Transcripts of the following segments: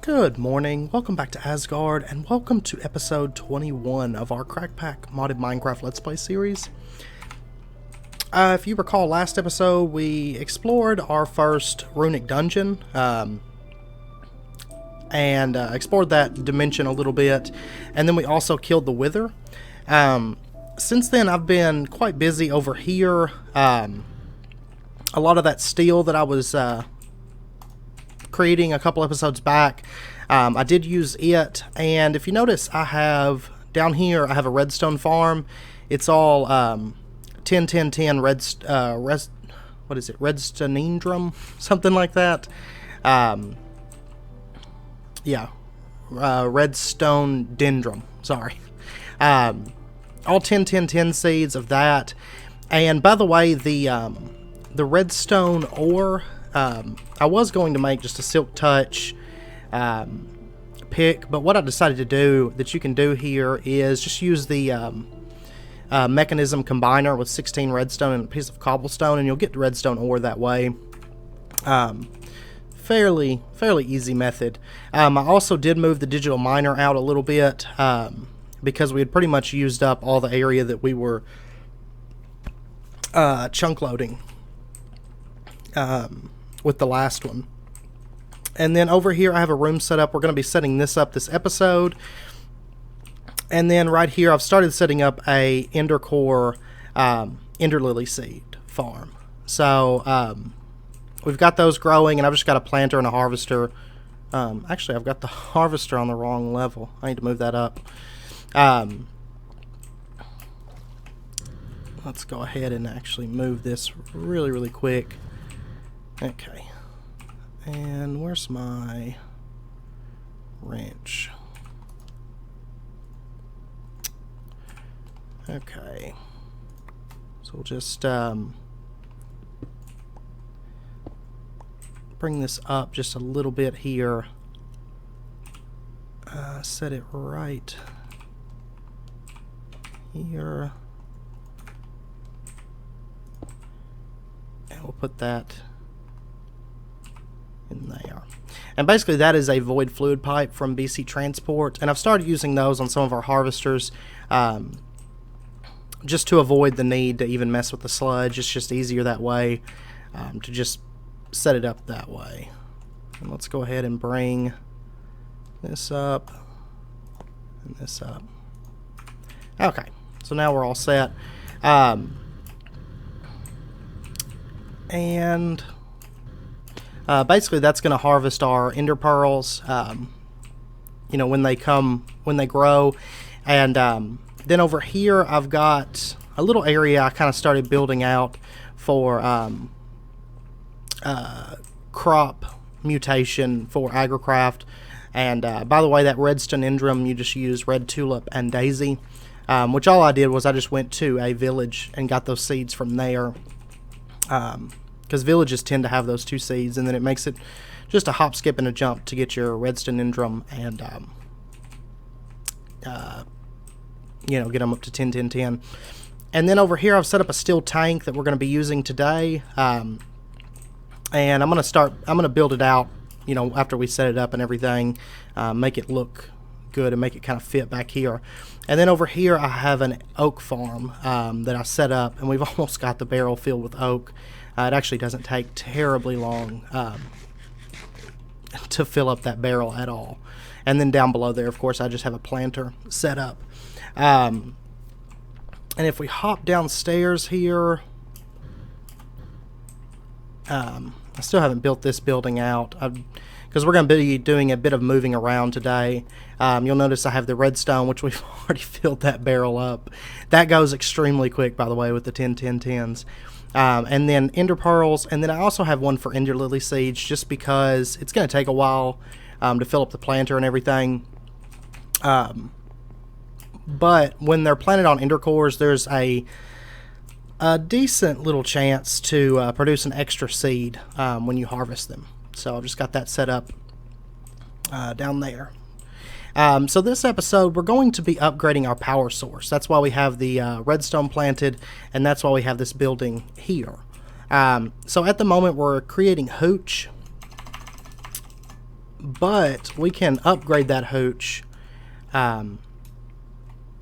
Good morning, welcome back to Asgard, and welcome to episode 21 of our Crackpack modded Minecraft Let's Play series. If you recall, last episode we explored our first runic dungeon, and explored that dimension a little bit, and then we also killed the Wither. Since then I've been quite busy over here. A lot of that steel that I was creating a couple episodes back, I did use it, and if you notice, I have down here I have a redstone farm. It's all 10 10 10 redstoneindrum, something like that. Redstone dendrum, sorry. All 10 10 10 seeds of that. And by the way, the redstone ore, I was going to make just a silk touch pick, but what I decided to do that you can do here is just use the mechanism combiner with 16 redstone and a piece of cobblestone, and you'll get the redstone ore that way. Fairly easy method. I also did move the digital miner out a little bit because we had pretty much used up all the area that we were chunk loading with the last one. And then over here I have a room set up. We're going to be setting this up this episode. And then right here I've started setting up a ender core ender lily seed farm. So we've got those growing, and I've just got a planter and a harvester. Actually, I've got the harvester on the wrong level. I need to move that up. Let's go ahead and actually move this really quick. Okay. And where's my wrench? Okay. So we'll just bring this up just a little bit here. Set it right here. And we'll put that in there. And basically that is a void fluid pipe from BC Transport, and I've started using those on some of our harvesters just to avoid the need to even mess with the sludge. It's just easier that way to just set it up that way. And let's go ahead and bring this up and this up. Okay, so now we're all set. And basically that's going to harvest our ender pearls, you know, when they grow. And then over here I've got a little area I kind of started building out for crop mutation for agricraft. And by the way, that redstoneindrum, you just use red tulip and daisy, which all I did was I just went to a village and got those seeds from there. Because villages tend to have those two seeds, and then it makes it just a hop, skip, and a jump to get your redstoneindrum and you know, get them up to 10 10 10. And then over here I've set up a steel tank that we're going to be using today, and I'm going to build it out, you know, after we set it up and everything, make it look good and make it kind of fit back here. And then over here I have an oak farm that I set up, and we've almost got the barrel filled with oak. It actually doesn't take terribly long to fill up that barrel at all. And then down below there, of course, I just have a planter set up. And if we hop downstairs here, I still haven't built this building out because we're going to be doing a bit of moving around today. You'll notice I have the redstone, which we've already filled that barrel up. That goes extremely quick, by the way, with the 10 10 10s. And then ender pearls, and then I also have one for ender lily seeds, just because it's going to take a while to fill up the planter and everything. But when they're planted on ender cores, there's a decent little chance to produce an extra seed when you harvest them. So I've just got that set up down there. So this episode, we're going to be upgrading our power source. That's why we have the redstone planted, and that's why we have this building here. So at the moment, we're creating hooch, but we can upgrade that hooch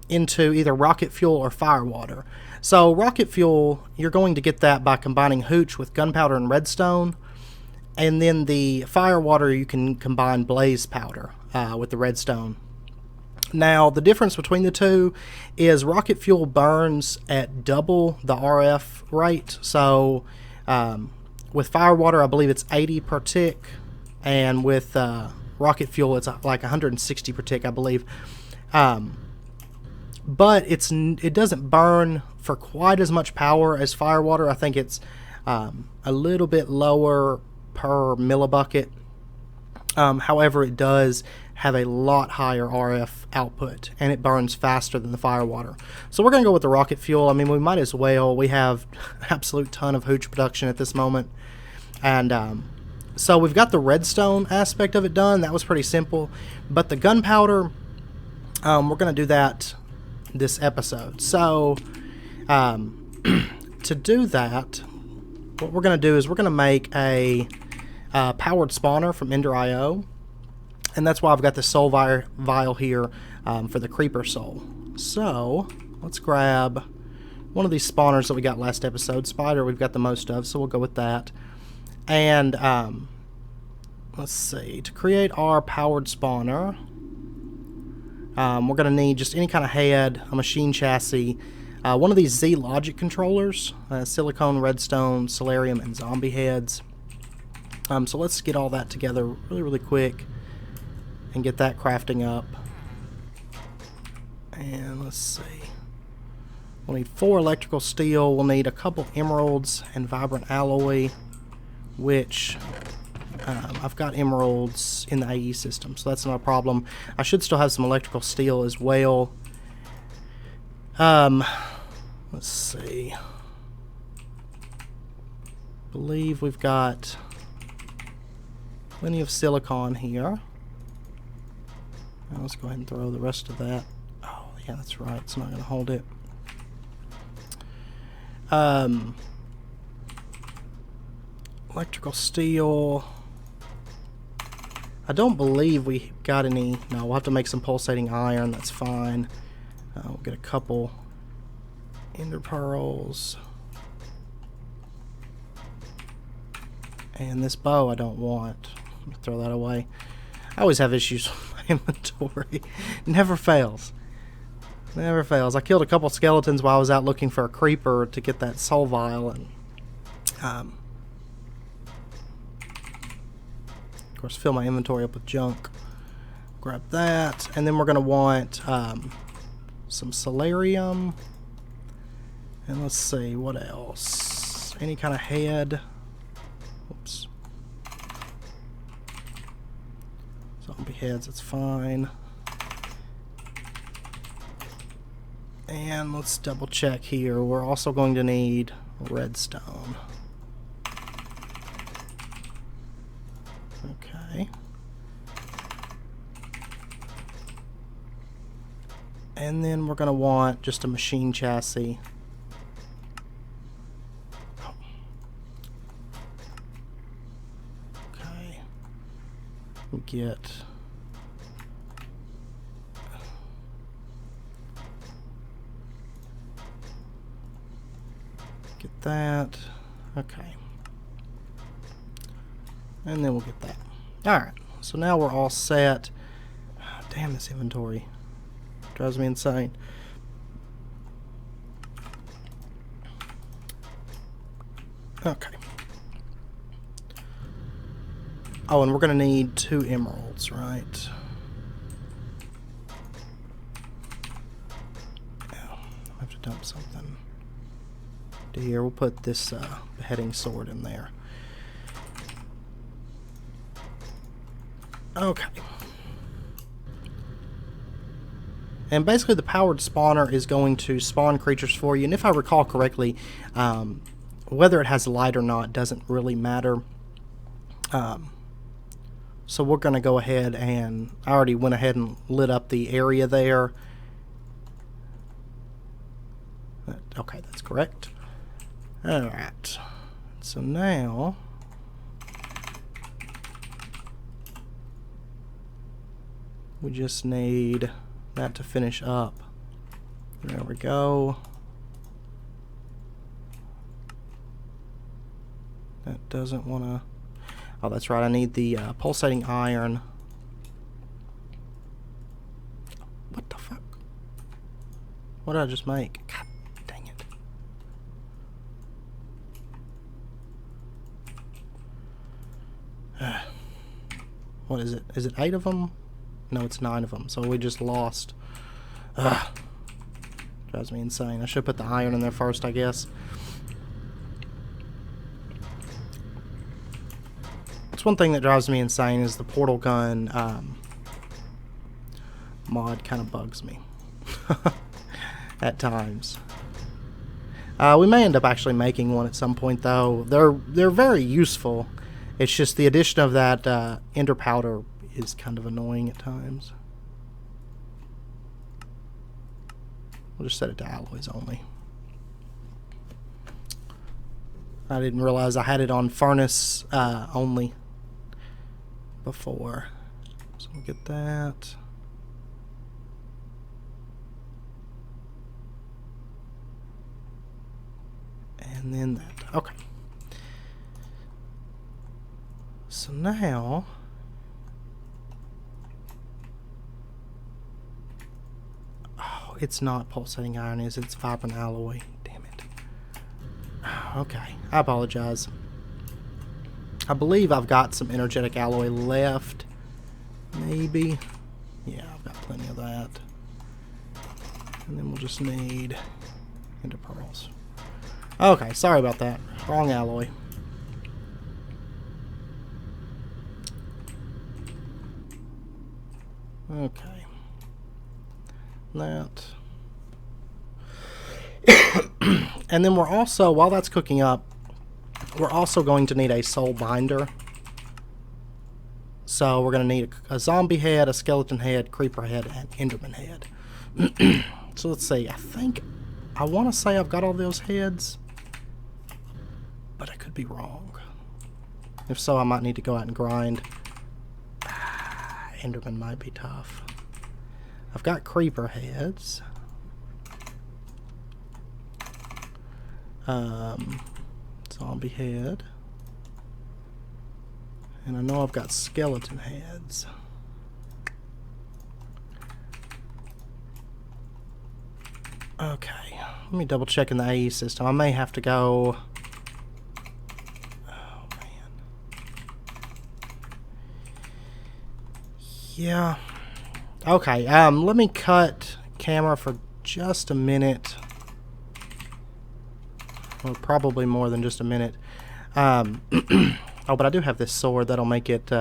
into either rocket fuel or fire water. So rocket fuel, you're going to get that by combining hooch with gunpowder and redstone, and then the fire water you can combine blaze powder with the redstone. Now the difference between the two is rocket fuel burns at double the RF rate. So with fire water, I believe it's 80 per tick, and with rocket fuel it's like 160 per tick, I believe. But it doesn't burn for quite as much power as fire water. I think it's a little bit lower per millibucket. However, it does have a lot higher RF output, and it burns faster than the fire water. So we're going to go with the rocket fuel. I mean, we might as well. We have an absolute ton of hooch production at this moment. And so we've got the redstone aspect of it done. That was pretty simple. But the gunpowder, we're going to do that this episode. So to do that, what we're going to do is we're going to make a powered spawner from Ender.io, and that's why I've got the soul vial here for the creeper soul. So let's grab one of these spawners that we got last episode. Spider we've got the most of, so we'll go with that. And let's see, to create our powered spawner, we're going to need just any kind of head, a machine chassis, one of these Z logic controllers, silicone, redstone, solarium, and zombie heads. So let's get all that together really quick and get that crafting up. And let's see, we'll need 4 electrical steel, we'll need a couple emeralds and vibrant alloy, which I've got emeralds in the AE system, so that's not a problem. I should still have some electrical steel as well. Let's see, believe we've got plenty of silicon here. Now let's go ahead and throw the rest of that. Oh yeah, that's right, it's not going to hold it. Electrical steel, I don't believe we got any. No, we'll have to make some pulsating iron, that's fine. We'll get a couple ender pearls. And this bow I don't want. Let me throw that away. I always have issues with my inventory. Never fails. Never fails. I killed a couple skeletons while I was out looking for a creeper to get that soul vial, and of course fill my inventory up with junk. Grab that, and then we're going to want some solarium, and let's see what else. Any kind of head. Oops. Zombie heads, it's fine. And let's double check here. We're also going to need redstone. Okay. And then we're going to want just a machine chassis. Okay. We get that. Okay. And then we'll get that. Alright, so now we're all set. Damn, this inventory drives me insane. Okay. Oh, and we're going to need 2 emeralds, right? Oh, I have to dump something. Here, we'll put this beheading sword in there. Okay. And basically the powered spawner is going to spawn creatures for you, and if I recall correctly, whether it has light or not doesn't really matter. So we're going to go ahead, and I already went ahead and lit up the area there. Okay, that's correct. Alright, so now We just need that to finish up. There we go. That doesn't want to... Oh, that's right. I need the pulsating iron. What the fuck? What did I just make? God dang it. What is it? Is it 8 of them? No, it's 9 of them. So we just lost. Drives me insane. I should put the iron in there first, I guess. That's one thing that drives me insane is the portal gun mod kind of bugs me at times. We may end up actually making one at some point, though. They're very useful. It's just the addition of that ender powder is kind of annoying at times. We'll just set it to alloys only. I didn't realize I had it on furnace only before. So we'll get that. And then that. Okay. So now... Oh, it's not pulsating iron, is it? It's vibrant alloy. Damn it. Okay. I apologize. I believe I've got some energetic alloy left. Maybe. Yeah, I've got plenty of that. And then we'll just need ender pearls. Okay, sorry about that. Wrong alloy. Okay. That. And then we're also, while that's cooking up, we're also going to need a soul binder. So we're going to need a zombie head, a skeleton head, creeper head, and enderman head. So let's see. I want to say I've got all those heads, but I could be wrong. If so, I might need to go out and grind. Enderman might be tough. I've got creeper heads. Zombie head. And I know I've got skeleton heads. Okay. Let me double check in the AE system. I may have to go... Oh, man. Yeah. Okay, let me cut camera for just a minute. Well, probably more than just a minute. Oh, but I do have this sword that'll make it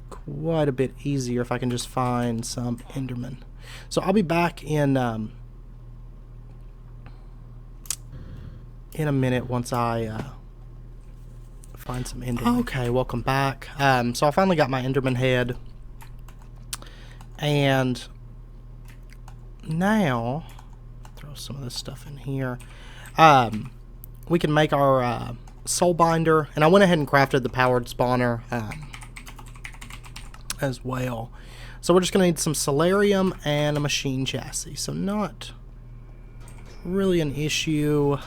quite a bit easier if I can just find some endermen. So I'll be back in a minute once I find some endermen. Okay, welcome back. So I finally got my enderman head. And now, throw some of this stuff in here. We can make our soul binder, and I went ahead and crafted the powered spawner as well. So we're just going to need some solarium and a machine chassis. So not really an issue.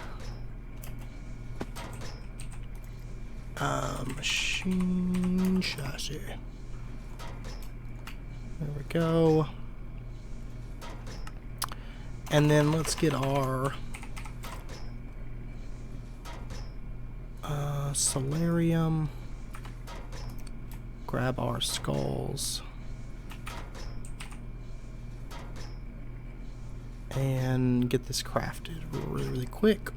Machine chassis. There we go. And then let's get our solarium. Grab our skulls. And get this crafted really, really quick.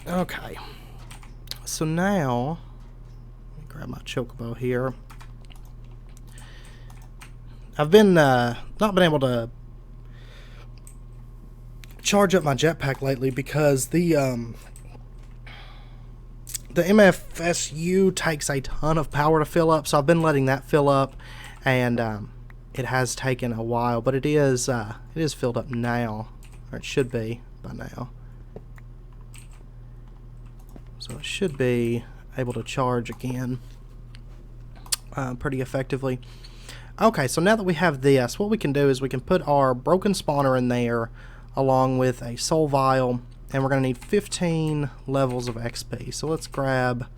Okay. So now, let me grab my chocobo here. I've been not been able to charge up my jetpack lately because the MFSU takes a ton of power to fill up. So I've been letting that fill up, and it has taken a while, but it is filled up now, or it should be by now. So it should be able to charge again pretty effectively. Okay, so now that we have this, what we can do is we can put our broken spawner in there along with a soul vial, and we're going to need 15 levels of XP. So let's grab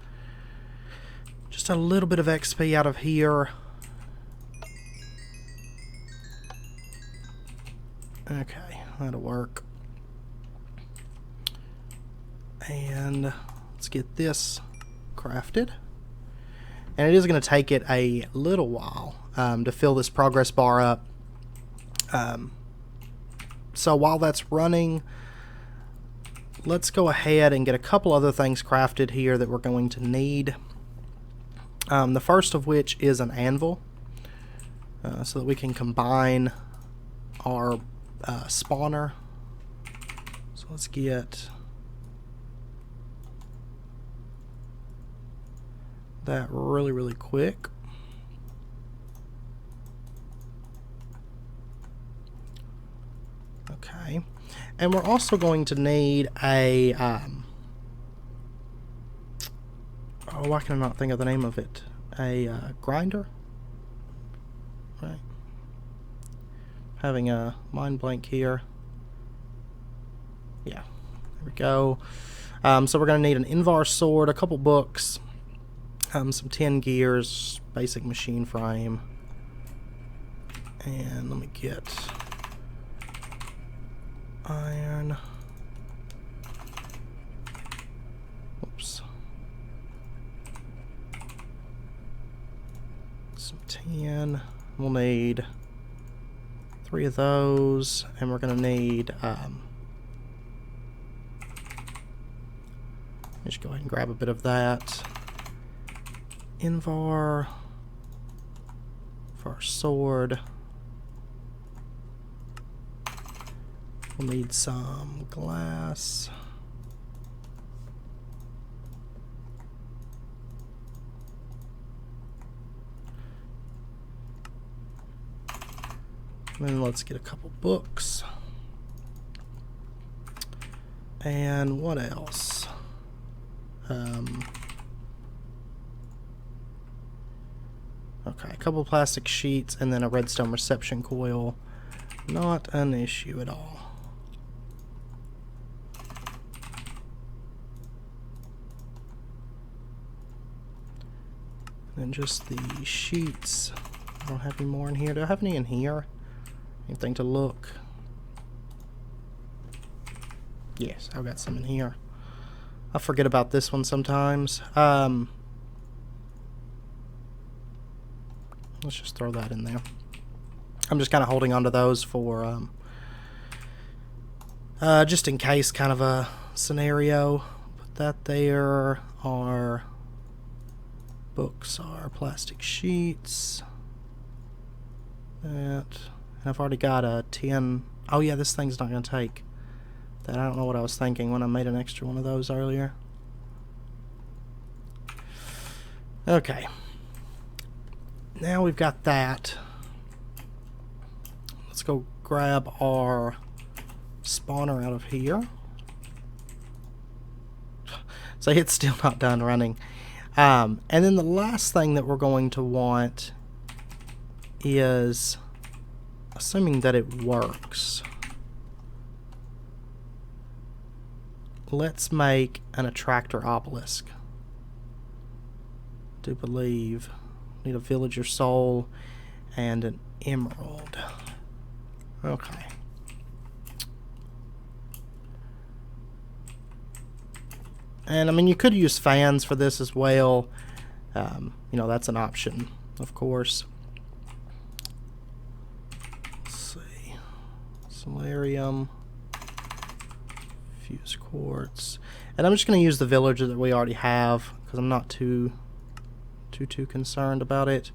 just a little bit of XP out of here. Okay, that'll work. And let's get this crafted. And it is going to take it a little while to fill this progress bar up. So while that's running, let's go ahead and get a couple other things crafted here that we're going to need. The first of which is an anvil, so that we can combine our spawner. So let's get that really quick. Okay, and we're also going to need a oh, why can I not think of the name of it? A grinder, right? Having a mind blank here. Yeah, there we go. So we're going to need an Invar sword, a couple books, some 10 gears, basic machine frame, and let me get iron. Oops. Some tin. We'll need 3 of those, and we're going to need just go ahead and grab a bit of that. Invar for our sword. We'll need some glass. And then let's get a couple books. And what else? Okay, a couple plastic sheets and then a redstone reception coil. Not an issue at all. And just the sheets. I don't have any more in here. Do I have any in here? Anything to look? Yes, I've got some in here. I forget about this one sometimes. Let's just throw that in there. I'm just kind of holding on to those for just in case kind of a scenario. Put that there. Our books are plastic sheets. That. And I've already got a 10. Oh yeah, this thing's not going to take that. I don't know what I was thinking when I made an extra one of those earlier. Okay. Now we've got that. Let's go grab our spawner out of here. So it's still not done running. And then the last thing that we're going to want is, assuming that it works, let's make an attractor obelisk. I do believe need a villager soul and an emerald. Okay. And I mean, you could use fans for this as well. You know, that's an option, of course. Let's see. Solarium. Fuse quartz. And I'm just going to use the villager that we already have because I'm not too concerned about it.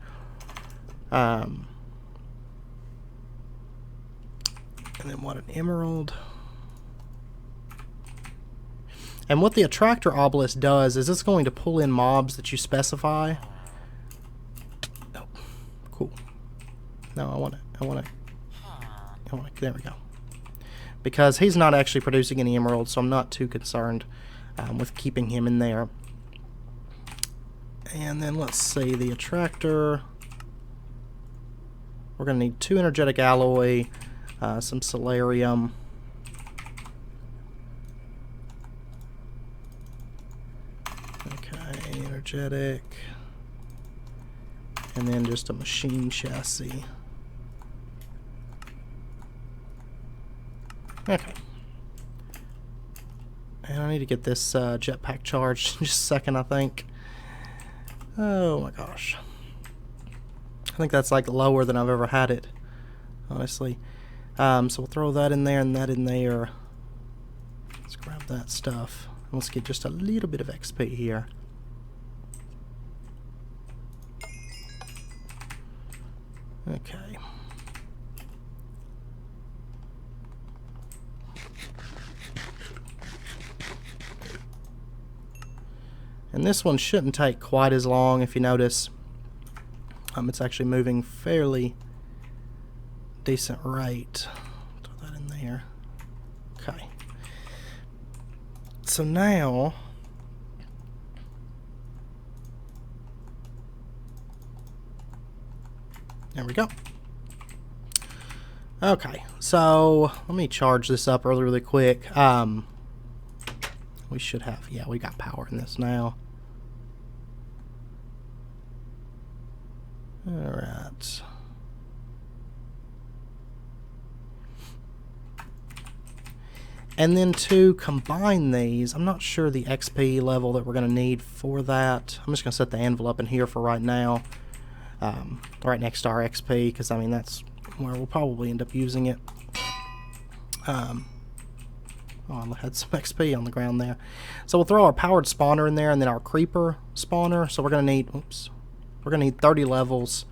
And then what, an emerald. And what the attractor obelisk does is it's going to pull in mobs that you specify. Oh, cool. No, I want it. There we go. Because he's not actually producing any emeralds, so I'm not too concerned with keeping him in there. And then let's see, the attractor. We're going to need 2 energetic alloy, some solarium. Okay, energetic. And then just a machine chassis. Okay. And I need to get this jetpack charged in just a second, I think. Oh my gosh. I think that's like lower than I've ever had it, honestly. So we'll throw that in there and that in there. Let's grab that stuff. Let's get just a little bit of XP here. Okay. And this one shouldn't take quite as long, if you notice. It's actually moving fairly decent rate. Throw that in there. Okay. So now there we go. Okay, so let me charge this up really quick. We should have, yeah, we got power in this now. Alright. And then to combine these, I'm not sure the XP level that we're going to need for that. I'm just going to set the anvil up in here for right now. Right next to our XP, because I mean that's where we'll probably end up using it. Oh, I had some XP on the ground there. So we'll throw our powered spawner in there and then our creeper spawner. So we're going to need, oops, we're going to need 30 levels.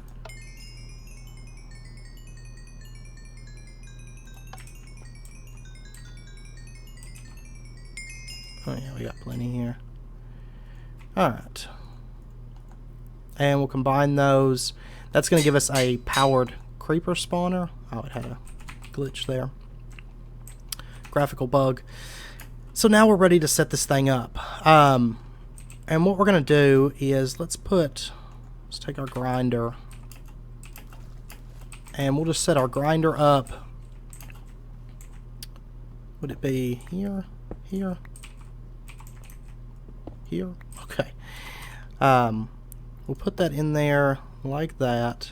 Oh yeah, we got plenty here. Alright. And we'll combine those. That's going to give us a powered creeper spawner. Oh, it had a glitch there. Graphical bug. So now we're ready to set this thing up. And what we're going to do is let's take our grinder. And we'll just set our grinder up. Would it be here? Here? Here? Okay. We'll put that in there like that.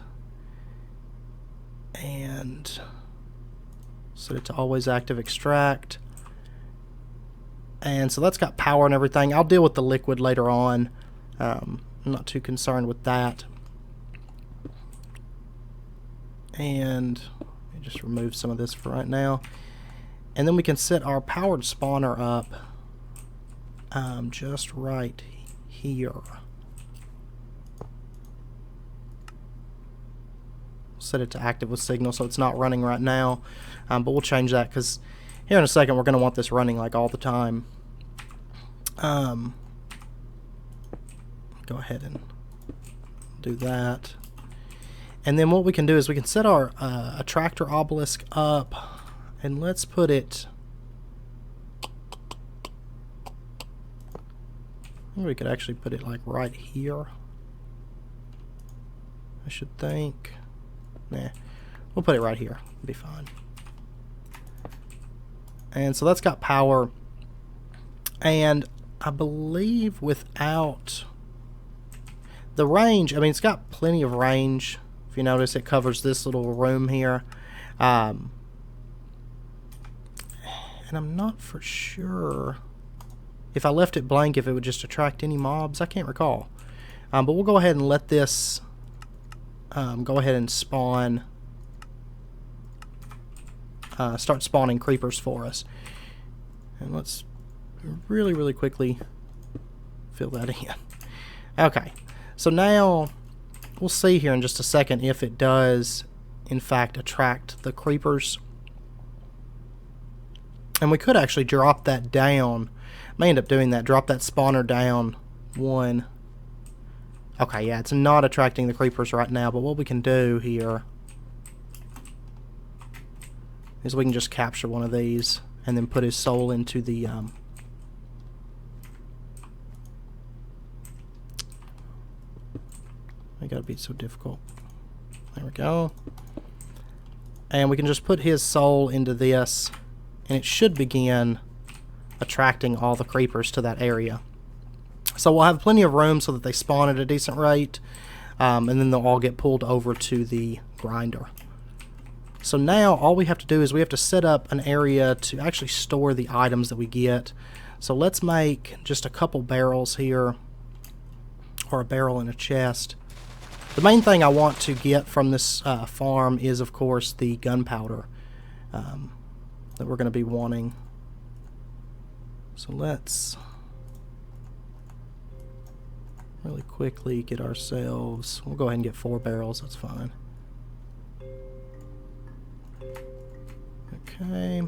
And set it to always active extract. And so that's got power and everything. I'll deal with the liquid later on. I'm not too concerned with that. And let me just remove some of this for right now. And then we can set our powered spawner up just right here. Set it to active with signal so it's not running right now, but we'll change that because here in a second we're going to want this running like all the time. Go ahead and do that, and then what we can do is we can set our attractor obelisk up, and let's put it, I think we could actually put it like right here, I should think. Nah, we'll put it right here. It'll be fine. And so that's got power. And I believe without the range, I mean, it's got plenty of range. If you notice, it covers this little room here. And I'm not for sure if I left it blank, if it would just attract any mobs. I can't recall. But we'll go ahead and let this go ahead and spawn, start spawning creepers for us. And let's really quickly fill that in. Okay, so now we'll see here in just a second if it does in fact attract the creepers. And we could actually drop that down. May end up doing that. Drop that spawner down one. Okay, yeah, it's not attracting the creepers right now, but what we can do here is we can just capture one of these and then put his soul into the I gotta be so difficult. There we go. And we can just put his soul into this, and it should begin attracting all the creepers to that area. So we'll have plenty of room so that they spawn at a decent rate, and then they'll all get pulled over to the grinder. So now all we have to do is we have to set up an area to actually store the items that we get. So let's make just a couple barrels here, or a barrel in a chest. The main thing I want to get from this farm is, of course, the gunpowder that we're going to be wanting. So let's really quickly get ourselves, we'll go ahead and get 4 barrels, that's fine. Okay.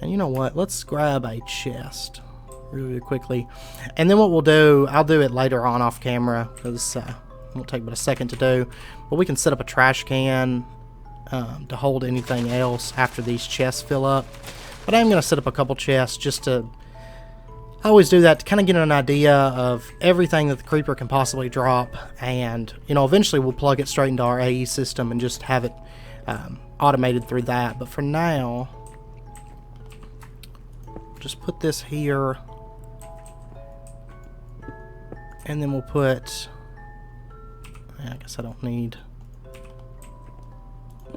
And you know what? Let's grab a chest really quickly. And then what we'll do, I'll do it later on off camera because it won't take but a second to do. But we can set up a trash can to hold anything else after these chests fill up. But I'm going to set up a couple chests just to... I always do that to kind of get an idea of everything that the creeper can possibly drop, and you know, eventually we'll plug it straight into our AE system and just have it automated through that. But for now, just put this here, and then we'll put, I guess I don't need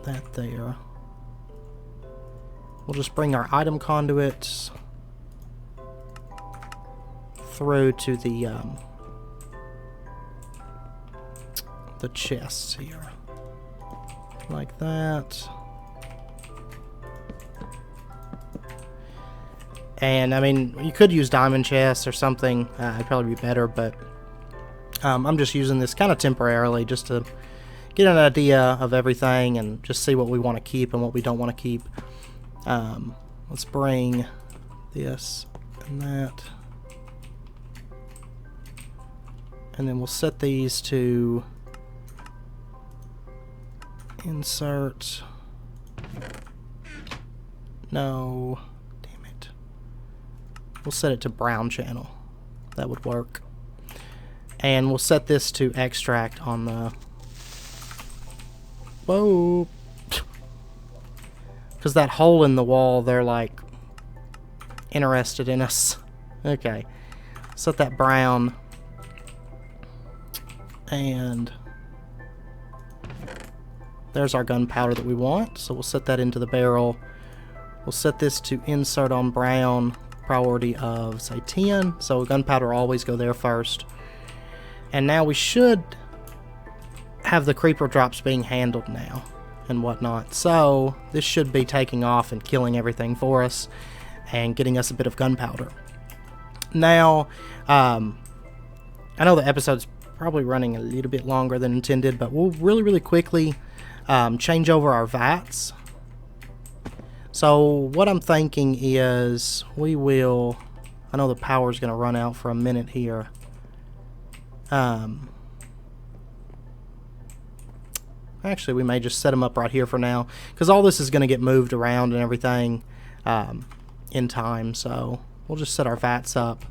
that there. We'll just bring our item conduits through to the chests here, like that. And I mean, you could use diamond chests or something. It'd probably be better, but I'm just using this kind of temporarily just to get an idea of everything and just see what we want to keep and what we don't want to keep. Let's bring this and that. And then we'll set these to insert. No, damn it. We'll set it to brown channel. That would work. And we'll set this to extract on the... Whoa. Because that hole in the wall, they're like interested in us. Okay. Set that brown. And there's our gunpowder that we want. So we'll set that into the barrel. We'll set this to insert on brown, priority of, say, 10. So gunpowder always go there first. And now we should have the creeper drops being handled now and whatnot. So this should be taking off and killing everything for us and getting us a bit of gunpowder. Now, I know the episode's probably running a little bit longer than intended, but we'll really quickly change over our vats. So what I'm thinking is we will, I know the power's going to run out for a minute here. Actually, we may just set them up right here for now, because all this is going to get moved around and everything in time. So we'll just set our vats up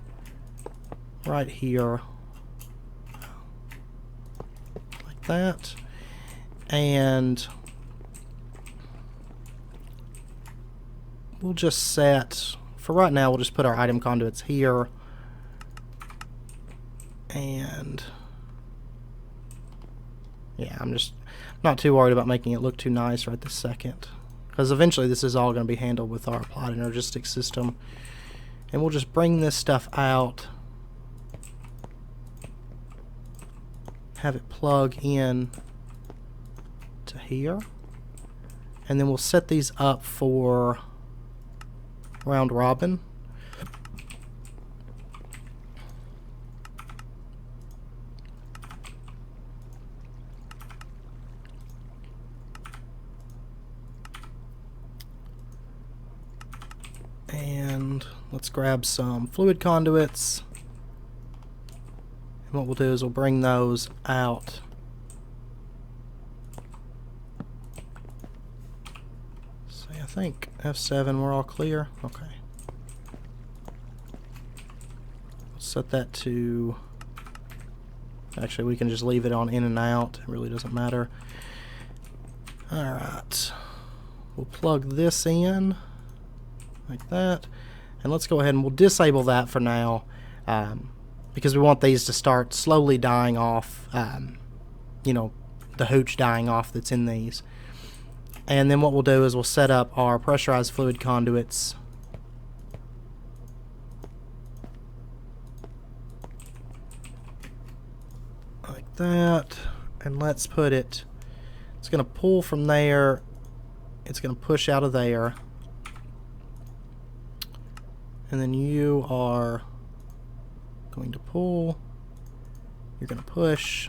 right here. That, and we'll just set, for right now, we'll just put our item conduits here, and yeah, I'm not too worried about making it look too nice right this second, because eventually this is all going to be handled with our applied energistic system. And we'll just bring this stuff out, have it plug in to here, and then we'll set these up for round robin. And let's grab some fluid conduits. What we'll do is we'll bring those out. So I think F7, we're all clear. Okay. Set that to... Actually, we can just leave it on in and out. It really doesn't matter. Alright. We'll plug this in like that. And let's go ahead and we'll disable that for now. Because we want these to start slowly dying off. You know, the hooch dying off that's in these. And then what we'll do is we'll set up our pressurized fluid conduits. Like that. And let's put it, it's going to pull from there. It's going to push out of there. And then you are going to pull. You're going to push.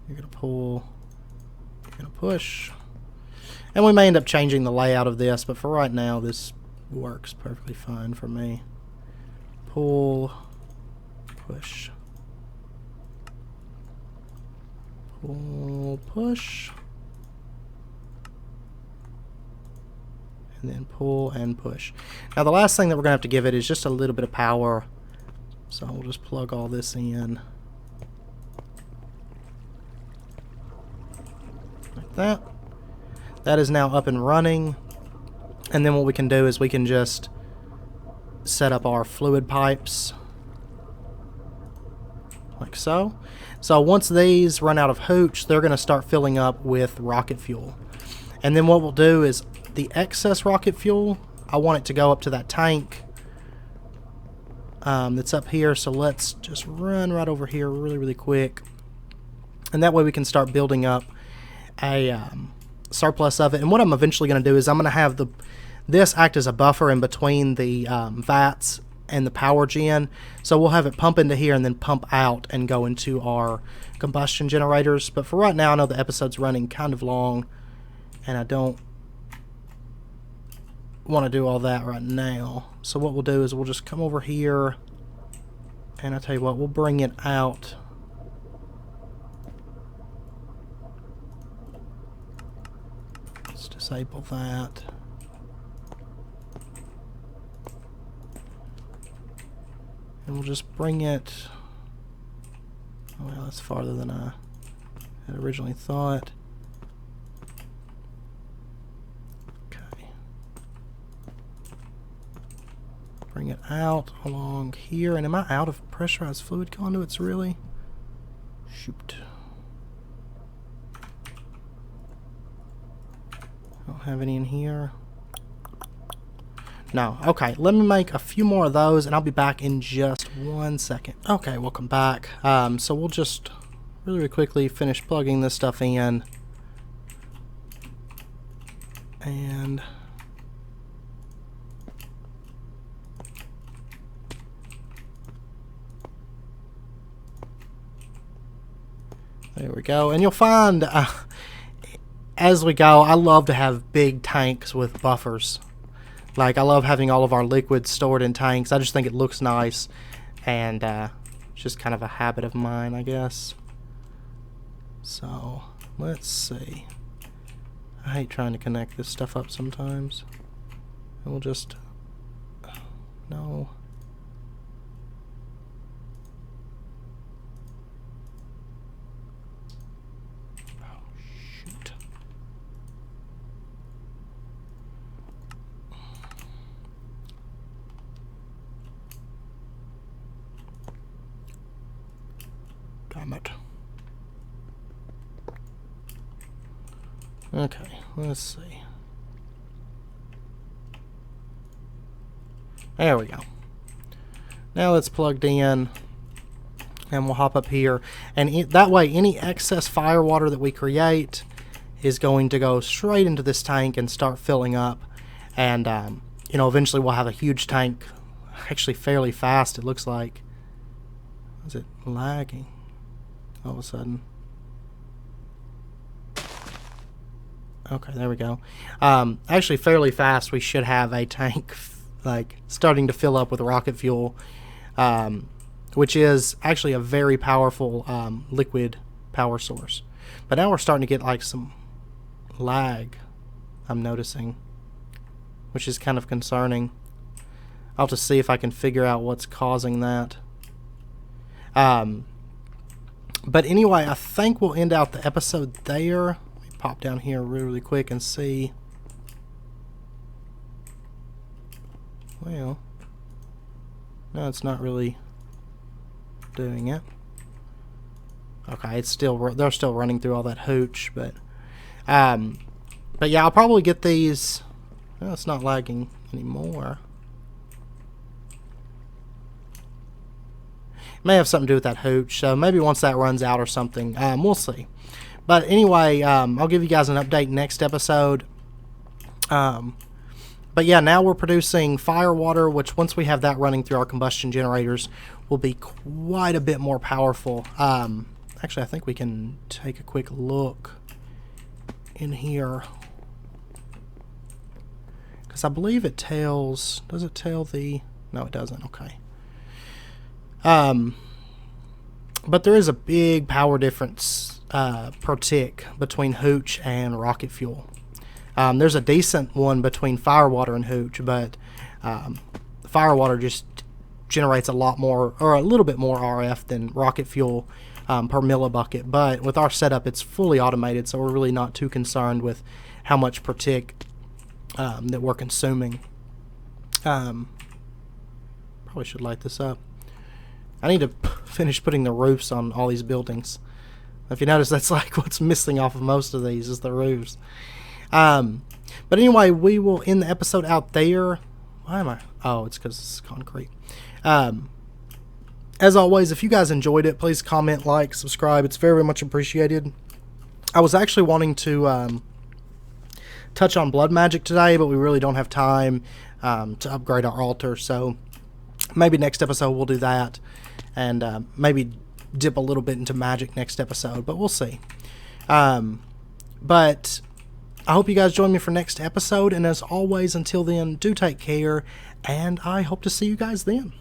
You're going to pull. You're going to push. And we may end up changing the layout of this, but for right now, this works perfectly fine for me. Pull. Push. Pull. Push. And then pull and push. Now the last thing that we're going to have to give it is just a little bit of power. So we'll just plug all this in. Like that. That is now up and running. And then what we can do is we can just set up our fluid pipes. Like so. So once these run out of hooch, they're going to start filling up with rocket fuel. And then what we'll do is the excess rocket fuel, I want it to go up to that tank that's up here. So let's just run right over here really, really quick. And that way we can start building up a surplus of it. And what I'm eventually going to do is I'm going to have this act as a buffer in between the vats and the power gen. So we'll have it pump into here and then pump out and go into our combustion generators. But for right now, I know the episode's running kind of long and I don't want to do all that right now. So what we'll do is we'll just come over here and I'll tell you what, we'll bring it out. Let's disable that. And we'll just bring it, oh, well, that's farther than I had originally thought. Bring it out along here. And am I out of pressurized fluid conduits, really? Shoot. Don't have any in here. No. Okay, let me make a few more of those and I'll be back in just 1 second. Okay, welcome back. So we'll just really, really quickly finish plugging this stuff in. And there we go. And you'll find, as we go, I love to have big tanks with buffers. Like, I love having all of our liquids stored in tanks. I just think it looks nice. And it's just kind of a habit of mine, I guess. So, let's see. I hate trying to connect this stuff up sometimes. And we'll just... no. Damn it. Okay, let's see. There we go. Now it's plugged in, and we'll hop up here. And that way, any excess fire water that we create is going to go straight into this tank and start filling up. And, you know, eventually we'll have a huge tank, actually fairly fast, it looks like. Is it lagging? All of a sudden. Okay, there we go. Actually, fairly fast, we should have a tank like starting to fill up with rocket fuel, which is actually a very powerful liquid power source. But now we're starting to get like some lag, I'm noticing, which is kind of concerning. I'll have to see if I can figure out what's causing that. But anyway, I think we'll end out the episode there. Let me pop down here really quick and see. Well, no, it's not really doing it. Okay, it's still, they're still running through all that hooch, but yeah, I'll probably get these. Well, it's not lagging anymore. May have something to do with that hooch, so maybe once that runs out or something, we'll see. But anyway, I'll give you guys an update next episode. But yeah, now we're producing fire water, which once we have that running through our combustion generators will be quite a bit more powerful. Actually, I think we can take a quick look in here, because I believe it tells, does it tell the, no it doesn't, okay. But there is a big power difference per tick between hooch and rocket fuel. There's a decent one between firewater and hooch, but firewater just generates a lot more, or a little bit more RF than rocket fuel per millibucket. But with our setup, it's fully automated, so we're really not too concerned with how much per tick that we're consuming. Probably should light this up. I need to finish putting the roofs on all these buildings. If you notice, that's like what's missing off of most of these is the roofs. But anyway, we will end the episode out there. Why am I? Oh, it's because it's concrete. As always, if you guys enjoyed it, please comment, like, subscribe. It's very much appreciated. I was actually wanting to touch on blood magic today, but we really don't have time to upgrade our altar. So maybe next episode we'll do that, and maybe dip a little bit into magic next episode, but we'll see. But I hope you guys join me for next episode, and as always, until then, do take care, and I hope to see you guys then.